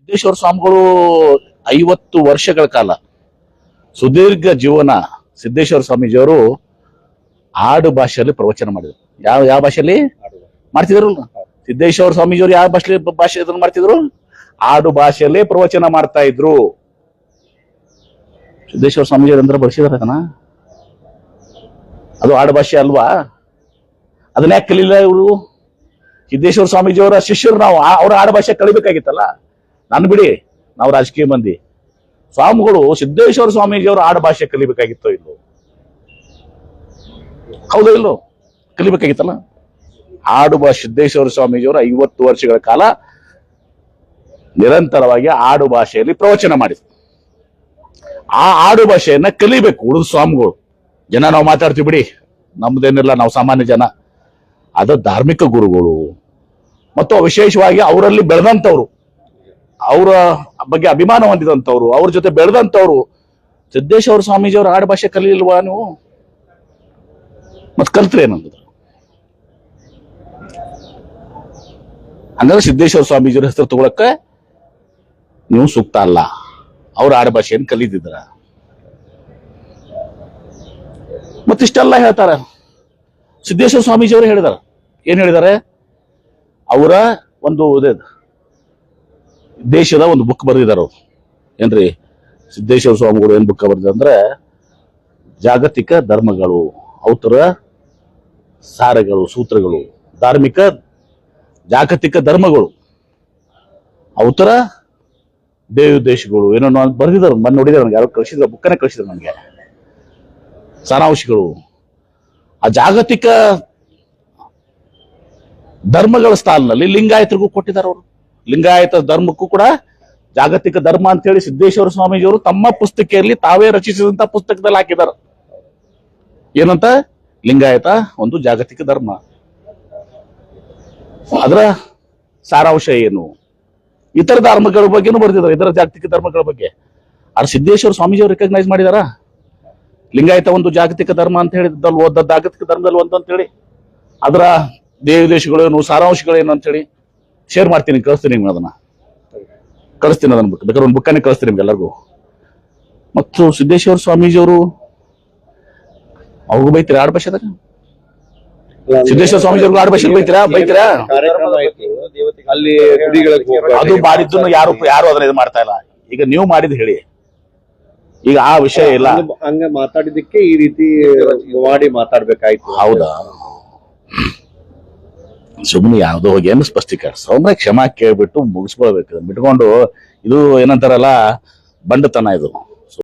ಸಿದ್ದೇಶ್ವರ ಸ್ವಾಮಿಗಳು 50 ವರ್ಷಗಳ ಕಾಲ ಸುದೀರ್ಘ ಜೀವನ ಸಿದ್ದೇಶ್ವರ ಸ್ವಾಮೀಜಿಯವರು ಆಡು ಭಾಷೆಯಲ್ಲಿ ಪ್ರವಚನ ಮಾಡಿದ್ರು. ಯಾವ ಭಾಷೆಯಲ್ಲಿ ಮಾಡ್ತಿದ್ರು? ಸಿದ್ದೇಶ್ವರ ಸ್ವಾಮೀಜಿಯವರು ಯಾವ ಭಾಷೆ ಮಾಡ್ತಿದ್ರು? ಆಡು ಭಾಷೆಯಲ್ಲೇ ಪ್ರವಚನ ಮಾಡ್ತಾ ಇದ್ರು. ಸಿದ್ದೇಶ್ವರ ಸ್ವಾಮೀಜಿಯವರು ಅಂದ್ರೆ ಬಳಸಿದಾರನ ಅದು ಆಡು ಭಾಷೆ ಅಲ್ವಾ? ಅದನ್ನ ಯಾಕೆ ಕಲಿಲ್ಲ ಇವರು? ಸಿದ್ದೇಶ್ವರ ಸ್ವಾಮೀಜಿಯವರ ಶಿಷ್ಯರು ನಾವು, ಅವ್ರ ಆಡು ಭಾಷೆ ಕಲಿಬೇಕಾಗಿತ್ತಲ್ಲ. ನಾನು ಬಿಡಿ, ನಾವು ರಾಜಕೀಯ ಮಂದಿ. ಸ್ವಾಮಿಗಳು ಸಿದ್ದೇಶ್ವರ ಸ್ವಾಮೀಜಿಯವರು ಆಡು ಭಾಷೆ ಕಲಿಬೇಕಾಗಿತ್ತೋ ಇಲ್ಲೋ? ಹೌದೋ ಇಲ್ಲೋ? ಕಲಿಬೇಕಾಗಿತ್ತಲ್ಲ. ಆಡು ಭಾಷೆ ಸಿದ್ದೇಶ್ವರ ಸ್ವಾಮೀಜಿಯವರು 50 ವರ್ಷಗಳ ಕಾಲ ನಿರಂತರವಾಗಿ ಆಡು ಭಾಷೆಯಲ್ಲಿ ಪ್ರವಚನ ಮಾಡಿದ್ರು. ಆ ಆಡು ಭಾಷೆಯನ್ನ ಕಲಿಬೇಕು ಉಳಿದ ಸ್ವಾಮಿಗಳು. ಜನ ನಾವು ಮಾತಾಡ್ತೀವಿ ಬಿಡಿ, ನಮ್ದೇನಿಲ್ಲ, ನಾವು ಸಾಮಾನ್ಯ ಜನ. ಅದ ಧಾರ್ಮಿಕ ಗುರುಗಳು ಮತ್ತು ವಿಶೇಷವಾಗಿ ಅವರಲ್ಲಿ ಬೆಳೆದಂತವ್ರು, ಅವರ ಬಗ್ಗೆ ಅಭಿಮಾನ ಹೊಂದಿದಂಥವ್ರು, ಅವ್ರ ಜೊತೆ ಬೆಳೆದಂಥವ್ರು. ಸಿದ್ದೇಶ್ವರ ಸ್ವಾಮೀಜಿಯವರು ಆಡು ಭಾಷೆ ಕಲಿಲ್ವಾ ನೀವು? ಮತ್ ಕಲ್ತ್ರೆ ಏನಂದ್ರೆ? ಹಂಗಾದ್ರೆ ಸಿದ್ದೇಶ್ವರ ಸ್ವಾಮೀಜಿಯವ್ರ ಹೆಸರು ತಗೊಳಕ್ಕೆ ನೀವು ಸೂಕ್ತ ಅಲ್ಲ. ಅವ್ರ ಆಡು ಭಾಷೆಯನ್ನು ಕಲಿತಿದ್ರ. ಮತ್ತಿಷ್ಟೆಲ್ಲ ಹೇಳ್ತಾರ. ಸಿದ್ದೇಶ್ವರ ಸ್ವಾಮೀಜಿಯವರು ಹೇಳಿದಾರ. ಏನ್ ಹೇಳಿದ್ದಾರೆ? ಅವರ ಒಂದು ದೇಶದ ಒಂದು ಬುಕ್ ಬರೆದಿದ್ದಾರೆ ಅವ್ರು. ಏನ್ರಿ ಸಿದ್ದೇಶ್ವರ ಸ್ವಾಮಿಗಳು ಏನ್ ಬುಕ್ ಬರೆದ ಅಂದ್ರೆ, ಜಾಗತಿಕ ಧರ್ಮಗಳು, ಅವತರ ಸಾರಗಳು, ಸೂತ್ರಗಳು, ಧಾರ್ಮಿಕ ಜಾಗತಿಕ ಧರ್ಮಗಳು, ಅವತರ ದೇಶಗಳು ಏನೋ ಬರೆದಿದ್ದಾರೆ. ಮೊನ್ನೆ ನೋಡಿದಾರೆ, ನನಗೆ ಯಾರೋ ಕಳಿಸಿದ್ರು, ಬುಕ್ಕನೇ ಕಳಿಸಿದ್ರು ನನಗೆ, ಸಾರಾಂಶಗಳು. ಆ ಜಾಗತಿಕ ಧರ್ಮಗಳ ಸ್ಥಾನದಲ್ಲಿ ಲಿಂಗಾಯತರಿಗೂ ಕೊಟ್ಟಿದ್ದಾರೆ ಅವರು. ಲಿಂಗಾಯತ ಧರ್ಮಕ್ಕೂ ಕೂಡ ಜಾಗತಿಕ ಧರ್ಮ ಅಂತ ಹೇಳಿ ಸಿದ್ದೇಶ್ವರ ಸ್ವಾಮೀಜಿಯವರು ತಮ್ಮ ಪುಸ್ತಕೆಯಲ್ಲಿ ತಾವೇ ರಚಿಸಿದಂತ ಪುಸ್ತಕದಲ್ಲಿ ಹಾಕಿದ್ದಾರೆ. ಏನಂತ? ಲಿಂಗಾಯತ ಒಂದು ಜಾಗತಿಕ ಧರ್ಮ. ಅದರ ಸಾರಾಂಶ ಏನು? ಇತರ ಧರ್ಮಗಳ ಬಗ್ಗೆನೂ ಬರೆದಿದ್ದಾರೆ, ಇದರ ಜಾಗತಿಕ ಧರ್ಮಗಳ ಬಗ್ಗೆ. ಆದ್ರೆ ಸಿದ್ದೇಶ್ವರ ಸ್ವಾಮೀಜಿಯವರು ರೆಕಗ್ನೈಸ್ ಮಾಡಿದಾರ ಲಿಂಗಾಯತ ಒಂದು ಜಾಗತಿಕ ಧರ್ಮ ಅಂತ ಹೇಳಿ, ಜಾಗತಿಕ ಧರ್ಮದಲ್ಲಿ ಒಂದು ಅಂತ ಹೇಳಿ. ಅದರ ದೇಶಗಳೇನು, ಸಾರಾಂಶಗಳೇನು ಅಂತ ಹೇಳಿ ಶೇರ್ ಮಾಡ್ತೀನಿ, ಕಳಿಸ್ತೀನಿ ನಿಮ್ಗೆ. ಅದನ್ನ ಕಳಿಸ್ತೀನಿ, ಅದನ್ನ ಬೇಕಾದ್ರೆ ಒಂದು ಬುಕ್ಕನ್ನೇ ಕಳಿಸ್ತೀನಿ ನಿಮ್ಗೆ ಎಲ್ಲರಿಗೂ. ಮತ್ತು ಸಿದ್ದೇಶ್ವರ ಸ್ವಾಮೀಜಿಯವರು ಅವ್ರಿಗೂ ಬೈತೀರಾ ಆಡು ಭಾಷೆದಾಗ? ಸಿದ್ದೇಶ್ವರ ಸ್ವಾಮೀಜಿಯವ್ರಿಗೂ ಆಡು ಭಾಷೆ ಬೈತೀರಾ? ಅಲ್ಲಿ ಅದು ಮಾಡಿದ್ದು ಯಾರು ಅದನ್ನ ಇದು ಮಾಡ್ತಾ ಇಲ್ಲ. ಈಗ ನೀವು ಮಾಡಿದ್ ಹೇಳಿ, ಈಗ ಆ ವಿಷಯ ಇಲ್ಲ. ಹಂಗ ಮಾತಾಡಿದಕ್ಕೆ ಈ ರೀತಿ ಮಾಡಿ ಮಾತಾಡ್ಬೇಕಾಯ್ತು. ಹೌದಾ? ಸುಮ್ಮನೆ ಯಾವ್ದೋ ಹೋಗಿ ಏನು ಸ್ಪಷ್ಟೀಕರಣ, ಸೌಮ್ಯ ಕ್ಷಮಾ ಕೇಳ್ಬಿಟ್ಟು ಮುಗಿಸ್ಕೊಳ್ಬೇಕು. ಬಿಟ್ಕೊಂಡು ಇದು ಏನಂತಾರಲ್ಲ, ಬಂಡತನ ಇದು.